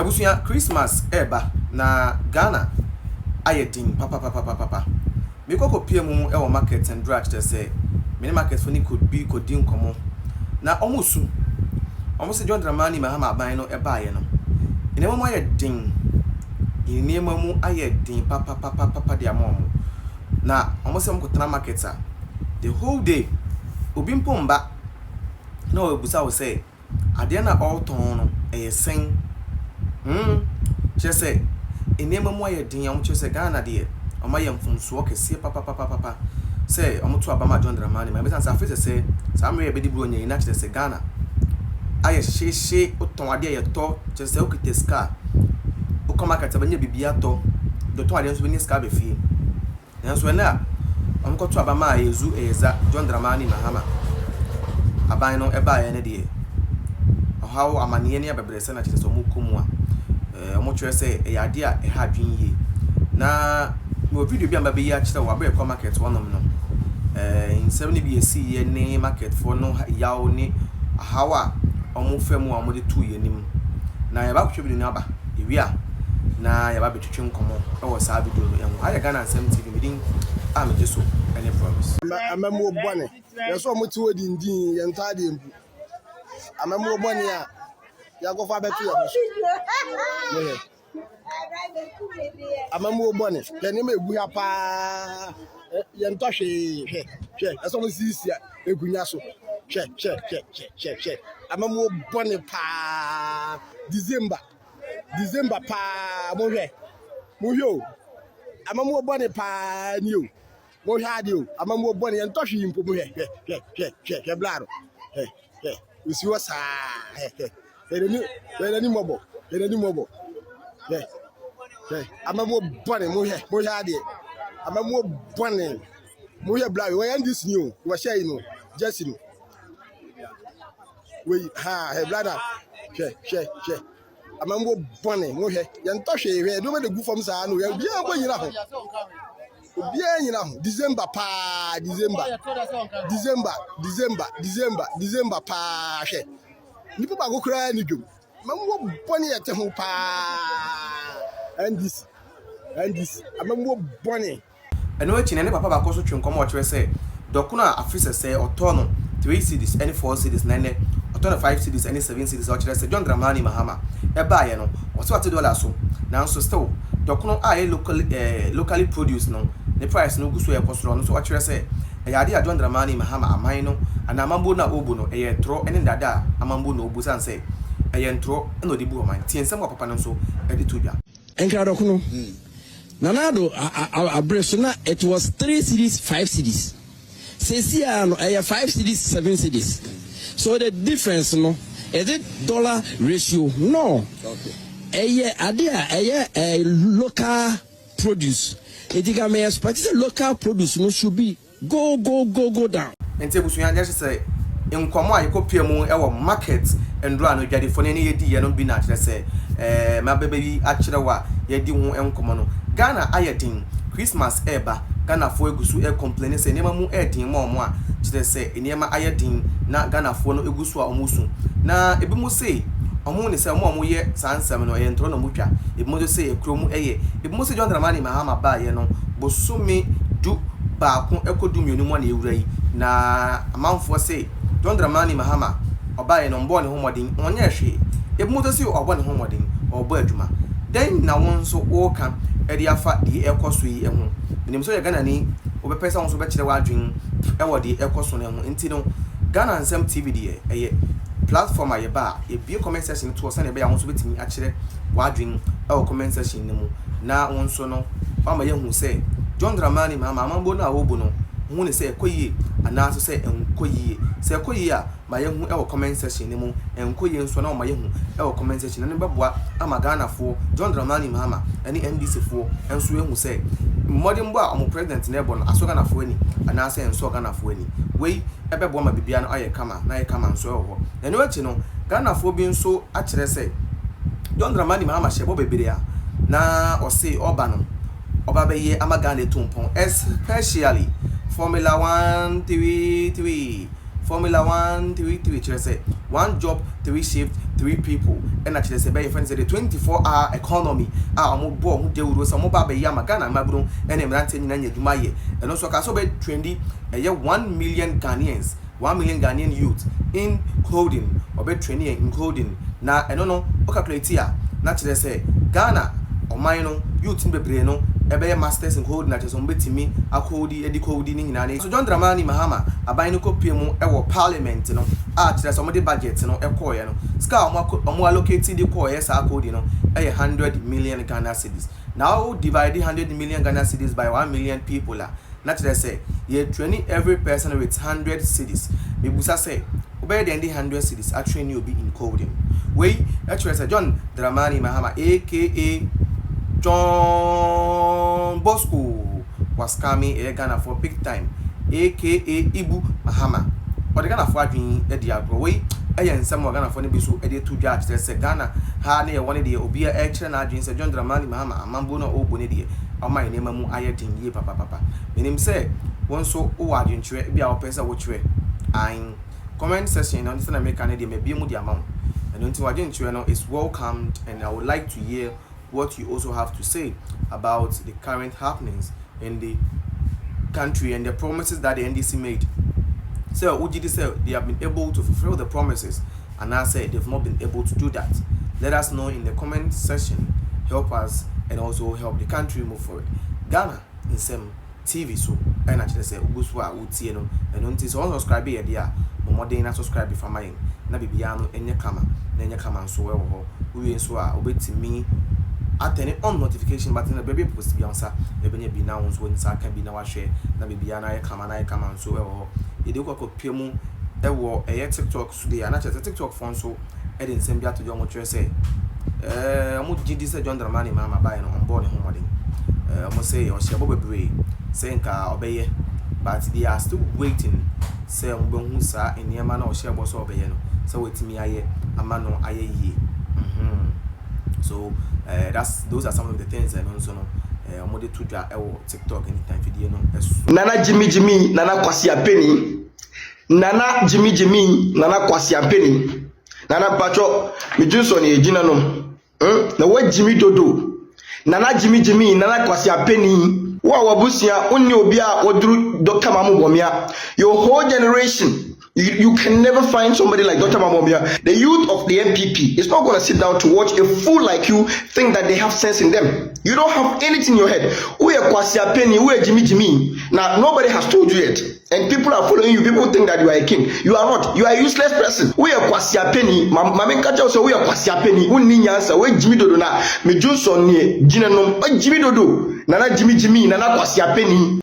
Ebusuya Christmas eba na Ghana ayedin papa. Me koko pie mu e wo market and drug to say many market for ni could din komo. Na omusu. Omusu John Dramani Mahama aban no eba ye no. Ine mo ayedin. Ine mu ayedin papa dia mom. Na omusu mo kotana market a the whole day obi mpomba na obusa wo say ade na all ton no sen just say enema mu ayedin am che say Ghana de omayem funso kese papa say omoto abama John Dramani ma betan sa face say sa me be di bro nyi na che say Ghana aye she oton ade ye to che say okite ska okoma kata banya bibia to do to ade so be ska be fie enso na omkoto abama yezu eza John Dramani Mahama aban no eba ye ne de how amaniye ne abebrese na che say omukomu a omo chere say eyade a ha adwen ye na no video bi amba be ya kire wa be market wonom no in 70 BC ye ne market for no yawo ni hawa omo femu omo de tu ye nim na ya ba kwhwe bi ni aba ewia na ya ba betwetwe nkomo e wo sa video no enwo aya Ghana Nsem TV midin am jeso any promise amamu bone yeso omo ti odindin ye ntade embu amamu bone a ya go fa betu ya so amamu bone ye ni ma egu ya pa ye ntɔhwe hwe yeso mo sisi a egunya so hwe amamu bone pa December pa mo hwe o amamu bone pa ni o mo hwe ade o amamu bone ye ntɔhwe impo mo hwe blaro usi wo sa Ereni mobo amamu bone mo hwe ade amamu bone mo hwe blaro we yan this new we share you know just you we he blada hwe amamu bone mo hwe ye ntɔhwe hwe do me de gu fam sa no ya bia ko nyina ho December pa December pa hwe nipa ba go kra ni dwom amamu bone ye te ho pa and this amamu bone eno echi ne papa ba ko so twem komo kire say dokuna afise say otono 3 cities any 4 cities nane otono 5 cities any 7 cities o kire say John Dramani Mahama e ba ye no o so $40 so na so still dokuno a locally produced no the price no guso e kosoro no so o kire say e yade a John Dramani Mahama aman no ana amambo na obu no e tro ene dada amambo no obu san say e ntro na odi bu o man tie nsem papa no so e di tudwa enkra dokuno nanado abreso na it was 3 cities 5 cities sesia no 5 cities 7 cities so the difference no is it dollar ratio no okay ade local produce ediga me expect local produce no should be go down ente busuya just say nkomo ayekopie mu e wo market ndro no dwadefo ne yedi ye no bi na kire say mabebe bi akire wa yedi hu enkomo no Ghana ayedin Christmas eba Ghana fo egusu e complain say nema mu edin ma omo a kire say enema ayedin na Ghana fo no egusu a omusu na ebi mu say omo ne say omo ye sansem no ye ntro no mutwa ebi mu say ekro mu eye ebi mu say John Dramani Mahama ba ye no bosumi du ba ko ekodu mienu mo na ewura yi na amanfo say John Dramani Mahama oba ye no mbo ne homodin onye hwe ebi mu say obo ne homodin obo adwuma den na won so wo kan edi afa di ekoso yi ehu nim so ye Ghana ni obepesa won so be kire wadwen e wodi ekoso na ehu enti no Ghana Nsem TV di eye platform aye ba e bi comment section to so na be ya won so betimi a kire wadwen e wo comment section ni mu na won so no ama ye hu say John Dramani Mahama amambo na wo bu no hu ne say ekoyi ana so say enkoyi say ekoyi a ma ye hu e wo comment section ni mu enkoyi nso na ma ye hu e wo comment section na beboa ama Ghana fo John Dramani Mahama ani NDC fo enso ye hu say modern boa omo president na ebo no aso Ghana fo ani ana say enso Ghana fo ani wei e beboa ma bibia no aye kama na aye kama nso e ho na ne wachi no Ghana fo bi nso a kire say John Dramani Mahama shebo bebere a na o say oba no oba be ye ama Ghana tumpon especially Formula 1 TV Formula 1 3 say 1 job 3 shift 3 people and actually say by friends say the 24-hour economy omo bo hu de wuro so mo ba be ya magana mabro and emrante nyina nyaduma ye and also ka so be trendy 1 million Ghanaians 1 million Ghanaian youth in clothing or be training in clothing na eno no o calculate here na chile say Ghana oman no youth bebre no ebe masters in clothing na chese on betimi akodi edi clothing ni nyina so John Dramani Mahama aban no kopie mu e wo parliament no chile so mo de budget no e koye no ska omo allocate the koye sa akodi no e 100 million Ghana cedis now divide 100 million Ghana cedis by 1 million people na chile say ye training every person with 100 cedis me busa say obey the 100 cedis a train you be in coding we actually say John Dramani Mahama aka John Bosco was coming a Ghana for big time aka Ibu Mahama or the Ghana for adwin e dia agro we yen some Ghana for ne bi so e dey to judge say Ghana ha na ye one dey obi a e kire na adwin say John Dramani Mahama amambo na obo ne dey oma ne mamu ayedin ye papa menim say won so o adwin kire bi a o pesa wo kire an comment section on this American dey me bi mu di amount and until adwin kire no is welcomed and I would like to hear what you also have to say about the current happenings in the country and the promises that the NDC made. So Ujidi said they have been able to fulfill the promises, and I said they've not been able to do that. Let us know in the comment section. Help us and also help the country move forward. Ghana in some TV so and actually say Uguswa Uti no and until so subscribe here there. More than subscribe if I'm na bibiano enye kama na enye kama so we ho we so a obetimi atene on notification button na baby post bi ansa ebenye bi na won so nsa kan bi na wa hwe na bibia na ye kama so we ho e de kokopie mu e wo eye TikTok so dey na chese TikTok phone so e de nsem bi atojo mo kire say mo gidi say John Dramani Mahama bai no on board ho modern mo say o hye bobebre say nka obeye but they are still waiting say mo be hu sa eniema na o hye bo so obeye no so wetimi aye ama no aye yi so those are some of the things and also no omode to dwa TikTok anytime video no Nana Jimmy Nana Kwasi Apeni Nana Jimmy Nana Kwasi Apeni Nana Pacho mi Johnson e gina no na wa Jimmy Dodo Nana Jimmy Nana Kwasi Apeni wa wabusia onni obi a woduru Dr. Mamu Bomia your whole generation you can never find somebody like Dr. Mamomia. The youth of the MPP is not going to sit down to watch a fool like you think that they have sense in them. You don't have anything in your head. We are Kwasi Apeni, we are Jimmy. Now, nobody has told you yet. And people are following you. People think that you are a king. You are not. You are a useless person. We are Kwasi Apeni. Mama Kacha also we are Kwasi Apeni. We need answer. We Jimmy Dodo na. Me Johnson ni Jinanom. Jimmy Dodo. Nana Jimmy. Nana Kwasi Apeni.